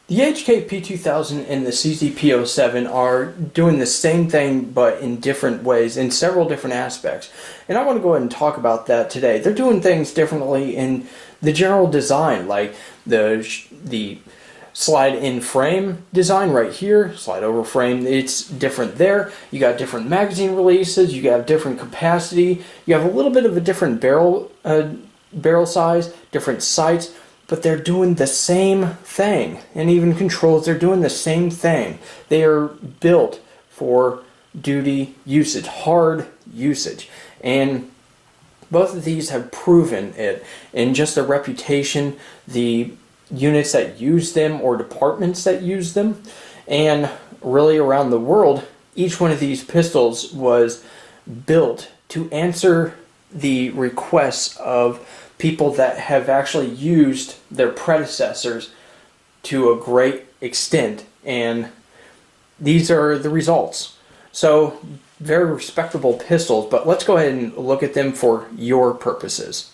The HK P2000 and the CZ P07 are doing the same thing but in different ways, in several different aspects. And I want to go ahead and talk about that today. They're doing things differently in the general design, like the slide in frame design right here, slide over frame, it's different there. You got different magazine releases, you have different capacity, you have a little bit of a different barrel size, different sights. But they're doing the same thing, and even controls, they're doing the same thing. They are built for duty usage, hard usage, and both of these have proven it in just their reputation, the units that use them or departments that use them, and really around the world. Each one of these pistols was built to answer the requests of people that have actually used their predecessors to a great extent, and these are the results. So very respectable pistols, but let's go ahead and look at them for your purposes.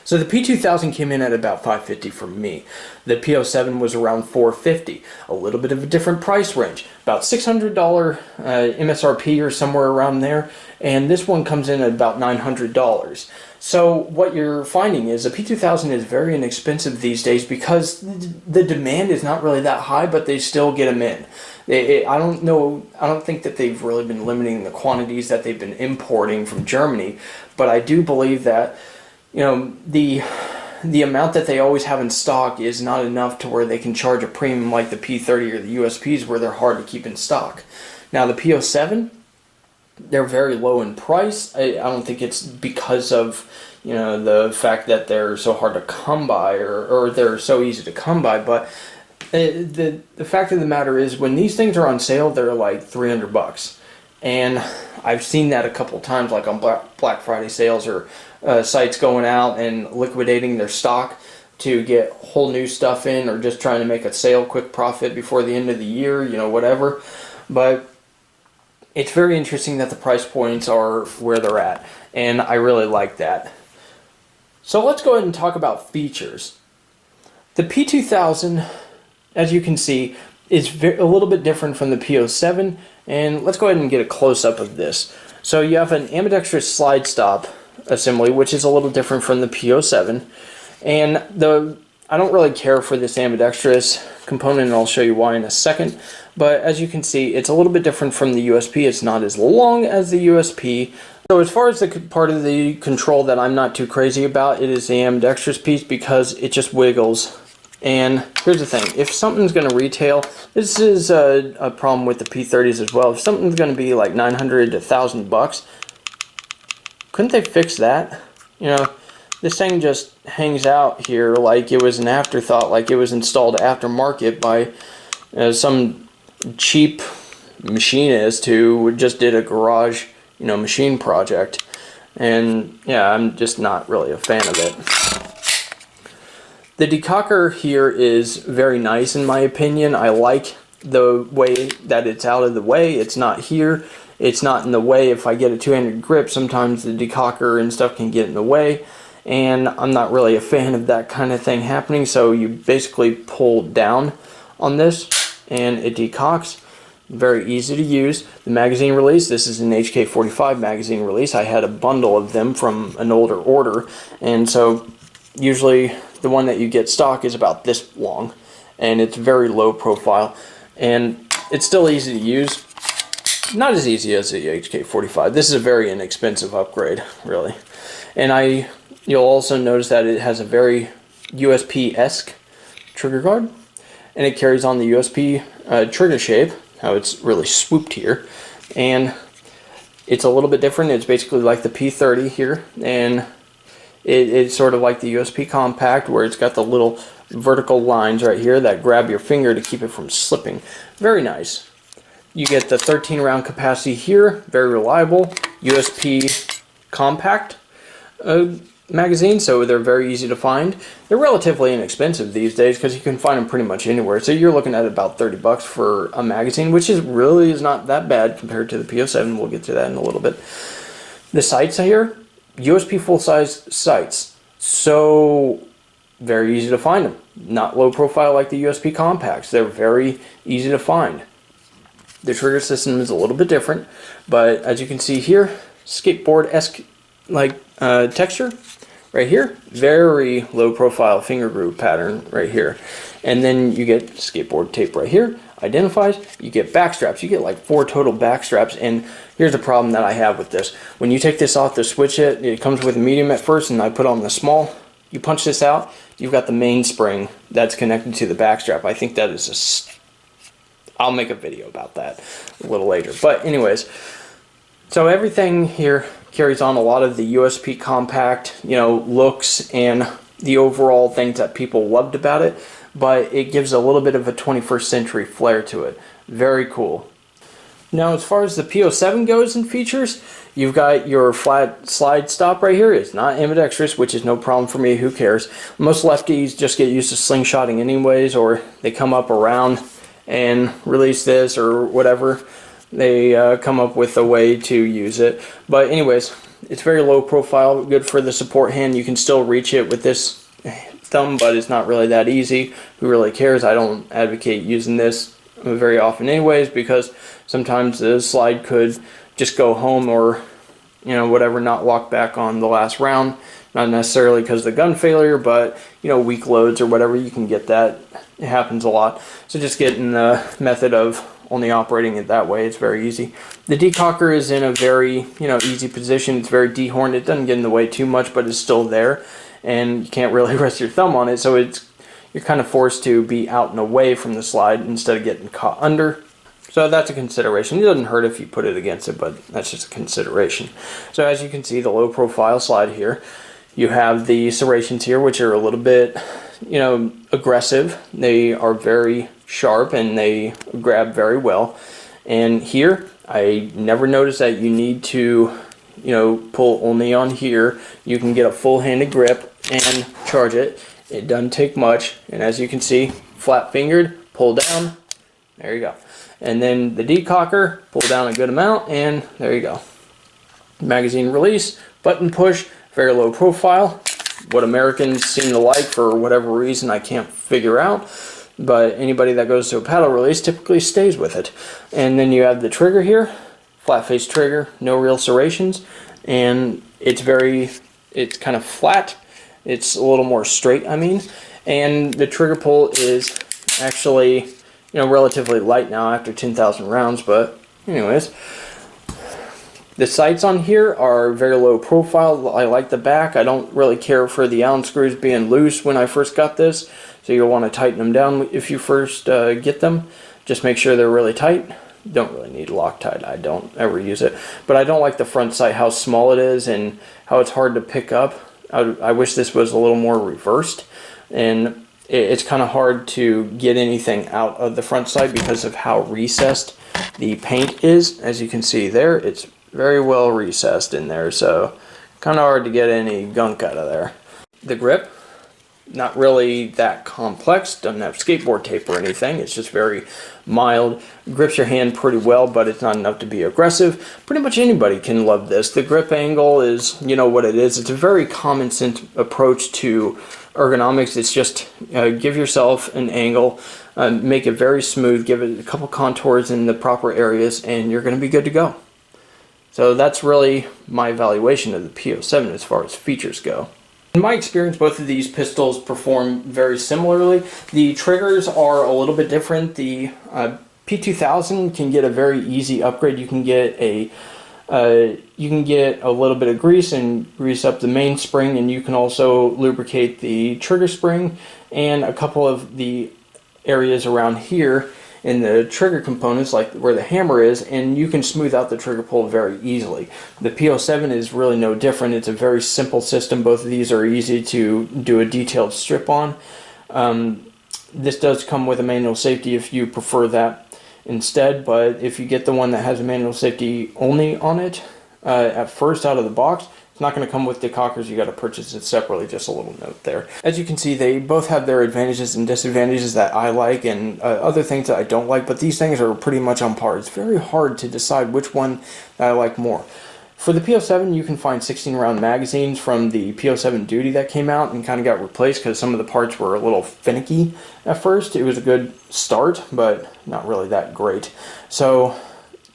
So the P2000 came in at about $550 for me. The P07 was around $450, a little bit of a different price range, about $600 MSRP or somewhere around there, and this one comes in at about $900. So what you're finding is the P2000 is very inexpensive these days because the demand is not really that high, but they still get them in. I don't think that they've really been limiting the quantities that they've been importing from Germany, but I do believe that the amount that they always have in stock is not enough to where they can charge a premium like the P30 or the USPs, where they're hard to keep in stock. Now the P07, they're very low in price. I don't think it's because of the fact that they're so hard to come by or they're so easy to come by, but the fact of the matter is, when these things are on sale, they're like $300, and I've seen that a couple times, like on Black Friday sales, or sites going out and liquidating their stock to get whole new stuff in, or just trying to make a sale, quick profit before the end of the year, whatever. But it's very interesting that the price points are where they're at, and I really like that. So let's go ahead and talk about features. The P2000, as you can see, is a little bit different from the P07, and let's go ahead and get a close-up of this. So you have an ambidextrous slide stop assembly, which is a little different from the P07, and I don't really care for this ambidextrous component, and I'll show you why in a second. But as you can see, it's a little bit different from the USP. It's not as long as the USP. So as far as the part of the control that I'm not too crazy about, it is the ambidextrous piece, because it just wiggles. And here's the thing, if something's going to retail, this is a problem with the P30s as well. If something's going to be like $900 to $1,000, couldn't they fix that? This thing just hangs out here like it was an afterthought, like it was installed aftermarket by some cheap machinist who just did a garage, machine project. And yeah, I'm just not really a fan of it. The Decocker here is very nice in my opinion. I like the way that it's out of the way. It's not here. It's not in the way. If I get a two-handed grip, sometimes the Decocker and stuff can get in the way, and I'm not really a fan of that kind of thing happening. So you basically pull down on this and it decocks. Very easy to use. The magazine release, this is an HK 45 magazine release. I had a bundle of them from an older order, and so usually the one that you get stock is about this long, and it's very low profile, and it's still easy to use. Not as easy as the HK 45. This is a very inexpensive upgrade, really. And you'll also notice that it has a very USP-esque trigger guard, and it carries on the USP trigger shape, how it's really swooped here, and it's a little bit different. It's basically like the P30 here, and it's sort of like the USP Compact, where it's got the little vertical lines right here that grab your finger to keep it from slipping. Very nice. You get the 13 round capacity here, very reliable. USP Compact magazine, so they're very easy to find. They're relatively inexpensive these days because you can find them pretty much anywhere. So you're looking at about $30 for a magazine, which really is not that bad compared to the P07. We'll get to that in a little bit. The sights here, USP full-size sights. So very easy to find them. Not low profile like the USP compacts. They're very easy to find. The trigger system is a little bit different, but as you can see here, skateboard-esque like texture right here. Very low profile finger groove pattern right here. And then you get skateboard tape right here. Identifies. You get back straps. You get like 4 total back straps. And here's the problem that I have with this. When you take this off to switch it, it comes with a medium at first, and I put on the small. You punch this out, you've got the mainspring that's connected to the back strap. I think that is I'll make a video about that a little later. But anyways, so everything here carries on a lot of the USP compact, looks and the overall things that people loved about it, but it gives a little bit of a 21st century flair to it. Very cool. Now, as far as the P07 goes in features, you've got your flat slide stop right here. It's not ambidextrous, which is no problem for me. Who cares? Most lefties just get used to slingshotting anyways, or they come up around and release this or whatever. They come up with a way to use it. But anyways, it's very low profile, good for the support hand. You can still reach it with this thumb, but it's not really that easy. Who really cares? I don't advocate using this very often anyways, because sometimes the slide could just go home or whatever, not lock back on the last round. Not necessarily because of the gun failure, but weak loads or whatever, you can get that. It happens a lot. So just getting the method of only operating it that way, it's very easy. The decocker is in a very easy position. It's very dehorned. It doesn't get in the way too much, but it's still there, and you can't really rest your thumb on it, so you're kind of forced to be out and away from the slide instead of getting caught under. So that's a consideration. It doesn't hurt if you put it against it, but that's just a consideration. So as you can see, the low profile slide here, you have the serrations here, which are a little bit aggressive. They are very sharp and they grab very well. And here, I never noticed that you need to pull only on here. You can get a full-handed grip and charge it. It doesn't take much, and as you can see, flat fingered, pull down, there you go. And then the decocker, pull down a good amount, and there you go. Magazine release, button push, very low profile. What Americans seem to like for whatever reason I can't figure out, but anybody that goes to a paddle release typically stays with it. And then you have the trigger here, flat face trigger, no real serrations, and it's kind of flat. It's a little more straight, and the trigger pull is actually, relatively light now after 10,000 rounds, but anyways. The sights on here are very low profile. I like the back. I don't really care for the Allen screws being loose when I first got this, so you'll want to tighten them down if you first get them. Just make sure they're really tight. Don't really need Loctite. I don't ever use it. But I don't like the front sight, how small it is and how it's hard to pick up. I wish this was a little more reversed, and it's kind of hard to get anything out of the front sight because of how recessed the paint is. As you can see there, it's very well recessed in there, so kind of hard to get any gunk out of there. The grip, not really that complex, doesn't have skateboard tape or anything, it's just very mild, grips your hand pretty well, but it's not enough to be aggressive. Pretty much anybody can love this. The grip angle is, what it is. It's a very common sense approach to ergonomics. It's just give yourself an angle, make it very smooth, give it a couple contours in the proper areas, and you're going to be good to go. So that's really my evaluation of the P07 as far as features go. In my experience, both of these pistols perform very similarly. The triggers are a little bit different. The P2000 can get a very easy upgrade. You can get a little bit of grease and grease up the mainspring, and you can also lubricate the trigger spring and a couple of the areas around here in the trigger components, like where the hammer is, and you can smooth out the trigger pull very easily. The P07 is really no different. It's a very simple system. Both of these are easy to do a detailed strip on. This does come with a manual safety if you prefer that instead, but if you get the one that has a manual safety only on it at first out of the box, it's not going to come with Decockers. You got to purchase it separately. Just a little note there. As you can see, they both have their advantages and disadvantages that I like, and other things that I don't like. But these things are pretty much on par. It's very hard to decide which one that I like more. For the P07, you can find 16 round magazines from the P07 Duty that came out and kind of got replaced because some of the parts were a little finicky at first. It was a good start, but not really that great. So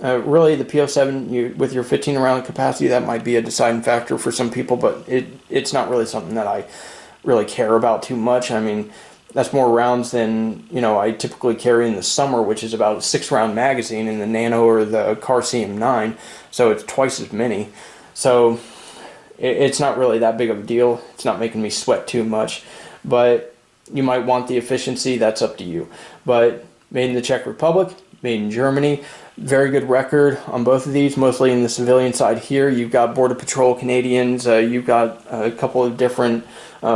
really the P07, with your 15 round capacity, that might be a deciding factor for some people, but it's not really something that I really care about too much. I mean, that's more rounds than, I typically carry in the summer, which is about a 6-round magazine in the Nano or the Car CM9, so it's twice as many. So it's not really that big of a deal. It's not making me sweat too much, but you might want the efficiency. That's up to you. But made in the Czech Republic, made in Germany, very good record on both of these, mostly in the civilian side here. You've got Border Patrol Canadians, you've got a couple of different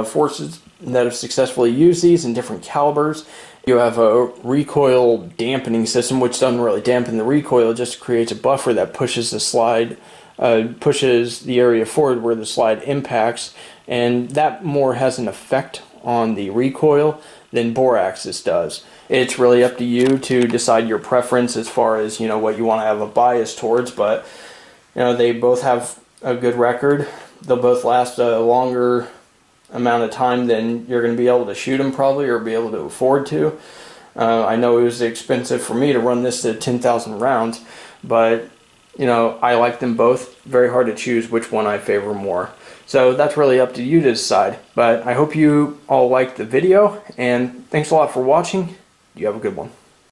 forces that have successfully used these in different calibers. You have a recoil dampening system, which doesn't really dampen the recoil, it just creates a buffer that pushes the slide, pushes the area forward where the slide impacts, and that more has an effect on the recoil than bore axis does. It's really up to you to decide your preference as far as, what you want to have a bias towards, but, they both have a good record. They'll both last a longer amount of time than you're going to be able to shoot them probably, or be able to afford to. I know it was expensive for me to run this to 10,000 rounds, but I like them both. Very hard to choose which one I favor more. So that's really up to you to decide. But I hope you all liked the video, and thanks a lot for watching. You have a good one.